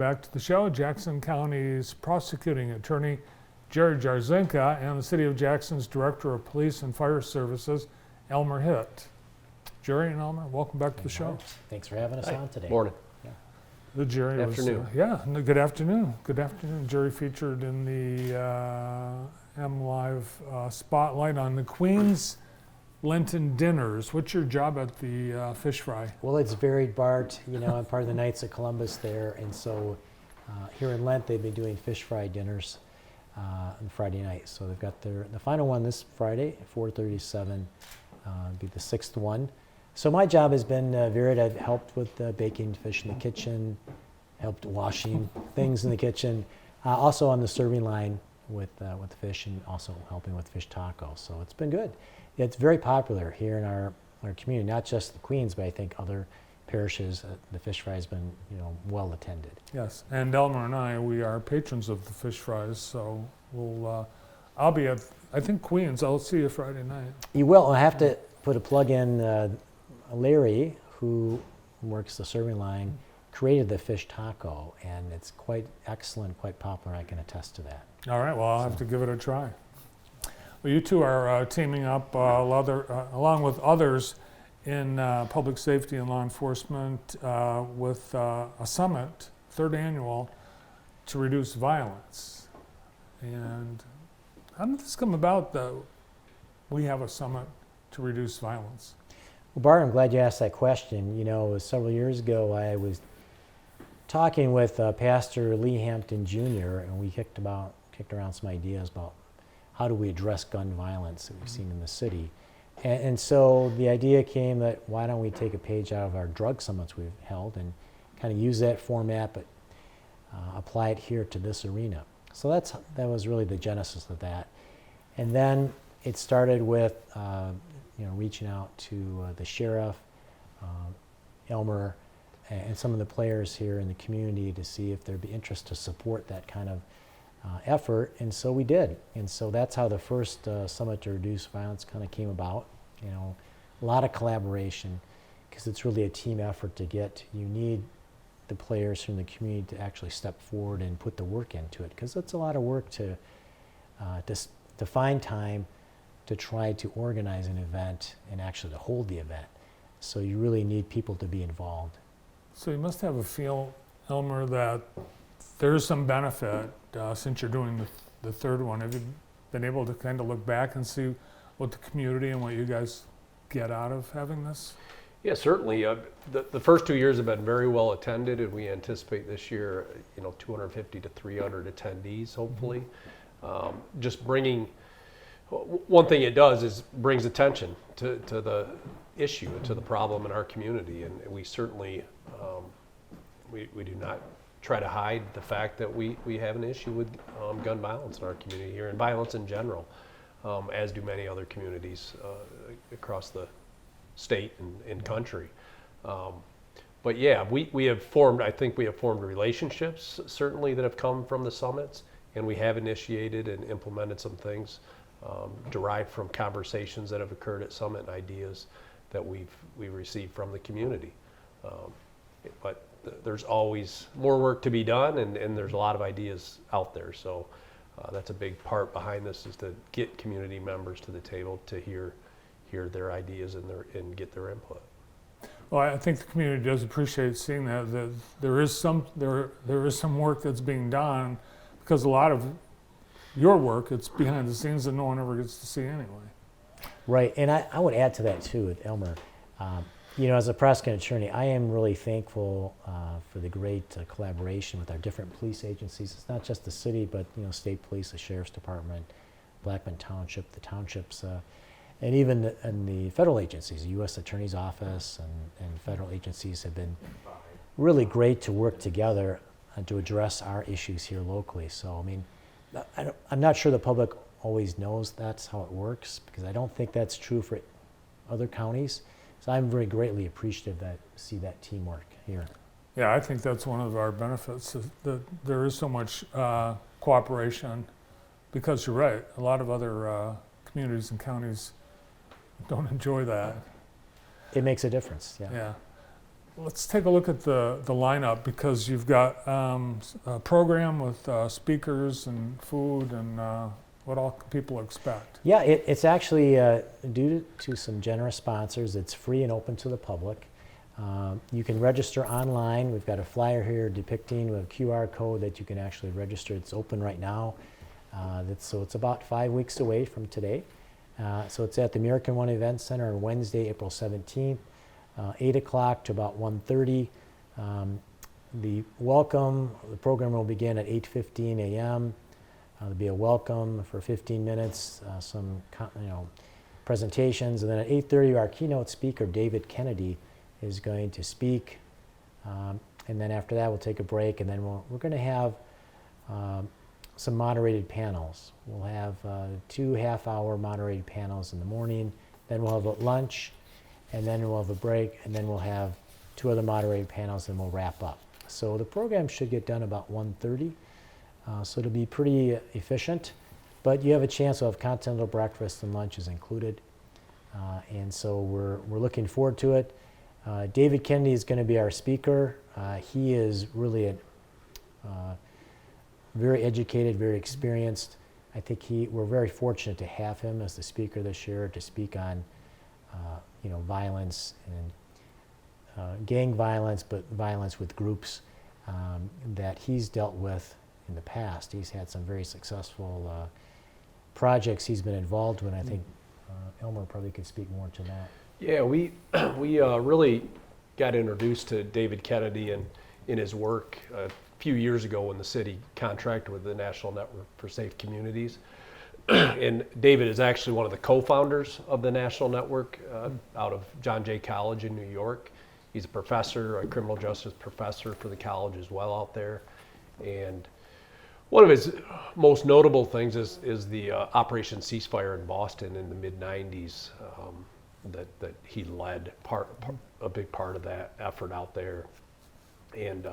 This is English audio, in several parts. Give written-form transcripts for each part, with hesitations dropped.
Back to the show, Jackson County's prosecuting attorney, Jerry Jarzinka, and the City of Jackson's Director of Police and Fire Services, Elmer Hitt. Jerry and Elmer, welcome back to the show. Thanks for having us on today. Morning. The Jerry Good was, afternoon. good afternoon. Good afternoon. Jerry featured in the M Live spotlight on the Queen's Lenten dinners. What's your job at the fish fry? Well, it's varied, Bart. You know, I'm part of the Knights of Columbus there, and so here in Lent they've been doing fish fry dinners on Friday night. So they've got the final one this Friday, 4:37. Be the sixth one. So my job has been varied. I've helped with baking fish in the kitchen, helped washing things in the kitchen, also on the serving line with fish, and also helping with fish tacos. So it's been good. It's very popular here in our community, not just the Queens, but I think other parishes. The fish fry has been, well attended. Yes, and Elmer and I, we are patrons of the fish fries, so I'll be at, I think, Queens. I'll see you Friday night. You will. I have to put a plug in. Larry, who works the serving line, created the fish taco, and it's quite excellent, quite popular. I can attest to that. All right, well, I'll have to give it a try. Well, you two are teaming up along with others in public safety and law enforcement with a summit, third annual, to reduce violence. And how did this come about that we have a summit to reduce violence? Well, Bart, I'm glad you asked that question. Several years ago, I was talking with Pastor Lee Hampton Jr., and we kicked around some ideas about how do we address gun violence that we've seen in the city. And so the idea came that why don't we take a page out of our drug summits we've held and kind of use that format, but apply it here to this arena. So that was really the genesis of that. And then it started with reaching out to the sheriff, Elmer, and some of the players here in the community to see if there'd be interest to support that kind of effort, and so we did. And so that's how the first Summit to Reduce Violence kind of came about. A lot of collaboration, because it's really a team effort you need the players from the community to actually step forward and put the work into it, because it's a lot of work to find time to try to organize an event and actually to hold the event. So you really need people to be involved. So you must have a feel, Elmer, that there's some benefit since you're doing the third one. Have you been able to kind of look back and see what the community and what you guys get out of having this? Yeah, certainly. The first 2 years have been very well attended, and we anticipate this year, 250 to 300 attendees, hopefully. Just bringing, one thing it does is brings attention to the issue, to the problem in our community, and we certainly, we do not try to hide the fact that we have an issue with gun violence in our community here, and violence in general, as do many other communities across the state and country. But yeah, I think we have formed relationships, certainly, that have come from the summits, and we have initiated and implemented some things derived from conversations that have occurred at Summit and ideas that we've received from the community. But there's always more work to be done, and there's a lot of ideas out there. So that's a big part behind this, is to get community members to the table to hear their ideas and get their input. Well, I think the community does appreciate seeing that there is some work that's being done, because a lot of your work, it's behind the scenes that no one ever gets to see anyway. Right, and I would add to that too with Elmer. As a prosecuting attorney, I am really thankful for the great collaboration with our different police agencies. It's not just the city, but state police, the sheriff's department, Blackman Township, the townships, and even in the federal agencies, the U.S. Attorney's Office and federal agencies have been really great to work together to address our issues here locally. So, I'm not sure the public always knows that's how it works, because I don't think that's true for other counties. So I'm very greatly appreciative that see that teamwork here. Yeah, I think that's one of our benefits, is that there is so much cooperation, because you're right, a lot of other communities and counties don't enjoy that. It makes a difference, yeah. Yeah. let's take a look at the lineup, because you've got a program with speakers and food and what all can people expect. Yeah, it's actually due to some generous sponsors. It's free and open to the public. You can register online. We've got a flyer here depicting with a QR code that you can actually register. It's open right now. So it's about 5 weeks away from today. So it's at the American One Event Center on Wednesday, April 17th, 8 o'clock to about 1:30. The program will begin at 8:15 a.m. There'll be a welcome for 15 minutes, some presentations, and then at 8:30 our keynote speaker, David Kennedy, is going to speak. And then after that we'll take a break, and then we're going to have some moderated panels. We'll have 2 half-hour moderated panels in the morning, then we'll have a lunch, and then we'll have a break, and then we'll have 2 other moderated panels, and we'll wrap up. So the program should get done about 1:30. So it'll be pretty efficient, but you have a chance to have continental breakfast and lunch is included. And so we're looking forward to it. David Kennedy is going to be our speaker. He is really very educated, very experienced. I think we're very fortunate to have him as the speaker this year to speak on violence and gang violence, but violence with groups that he's dealt with in the past. He's had some very successful projects he's been involved with. I think Elmer probably could speak more to that. Yeah, we really got introduced to David Kennedy and in his work a few years ago when the city contracted with the National Network for Safe Communities. And David is actually one of the co-founders of the National Network out of John Jay College in New York. He's a professor, a criminal justice professor for the college as well out there. And one of his most notable things is the Operation Ceasefire in Boston in the mid-90s that he led a big part of that effort out there. And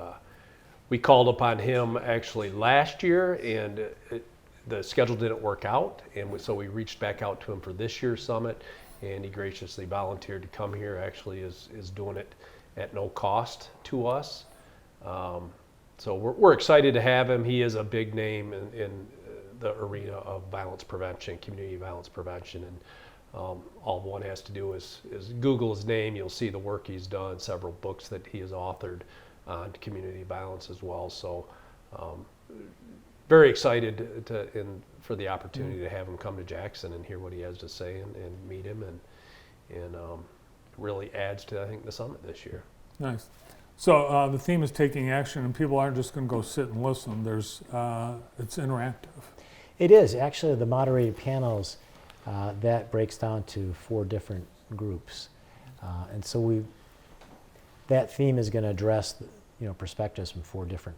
we called upon him actually last year, and the schedule didn't work out, and so we reached back out to him for this year's summit, and he graciously volunteered to come here. Actually is doing it at no cost to us. So we're excited to have him. He is a big name in the arena of violence prevention, community violence prevention, and all one has to do is Google his name. You'll see the work he's done, several books that he has authored on community violence as well. So very excited for the opportunity to have him come to Jackson and hear what he has to say and meet him, and really adds to, I think, the summit this year. Nice. So the theme is taking action, and people aren't just going to go sit and listen. It's interactive. It is. Actually, the moderated panels, that breaks down to 4 different groups. And so that theme is going to address perspectives from 4 different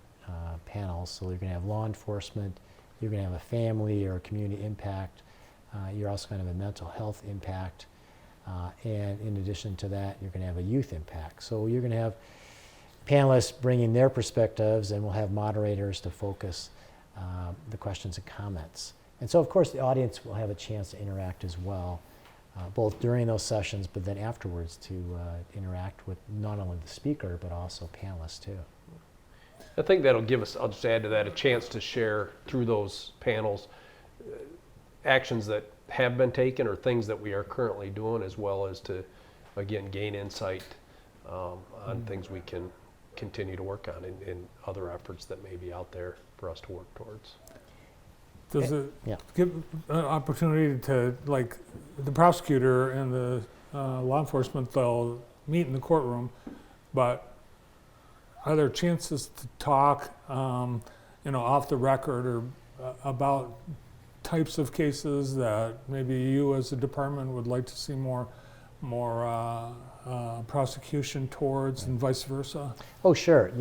panels. So you're going to have law enforcement, you're going to have a family or a community impact, you're also going to have a mental health impact, and in addition to that, you're going to have a youth impact. So you're going to have panelists bringing their perspectives, and we'll have moderators to focus the questions and comments. And so, of course, the audience will have a chance to interact as well, both during those sessions, but then afterwards to interact with not only the speaker, but also panelists too. I think that'll give us, I'll just add to that, a chance to share through those panels actions that have been taken or things that we are currently doing, as well as to, again, gain insight on things we can continue to work on in other efforts that may be out there for us to work towards. Does it give an opportunity to, like, the prosecutor and the law enforcement, they'll meet in the courtroom, but are there chances to talk, off the record or about types of cases that maybe you as a department would like to see more prosecution towards, and vice versa? Oh, sure.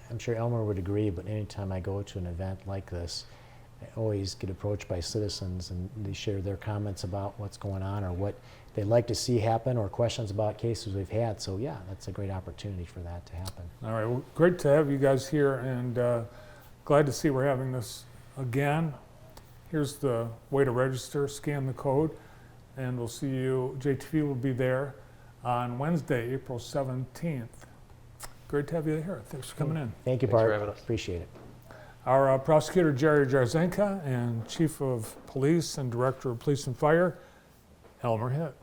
I'm sure Elmer would agree, but anytime I go to an event like this, I always get approached by citizens, and they share their comments about what's going on or what they'd like to see happen, or questions about cases we've had. So yeah, that's a great opportunity for that to happen. All right, well, great to have you guys here, and glad to see we're having this again. Here's the way to register. Scan the code, and we'll see you. JTV will be there on Wednesday, April 17th. great to have you here. Thanks for coming in. Thank you, Thanks for Bart. having us. Appreciate it. Our prosecutor, Jerry Jarzenka, and Chief of Police and Director of Police and Fire, Elmer Hitt.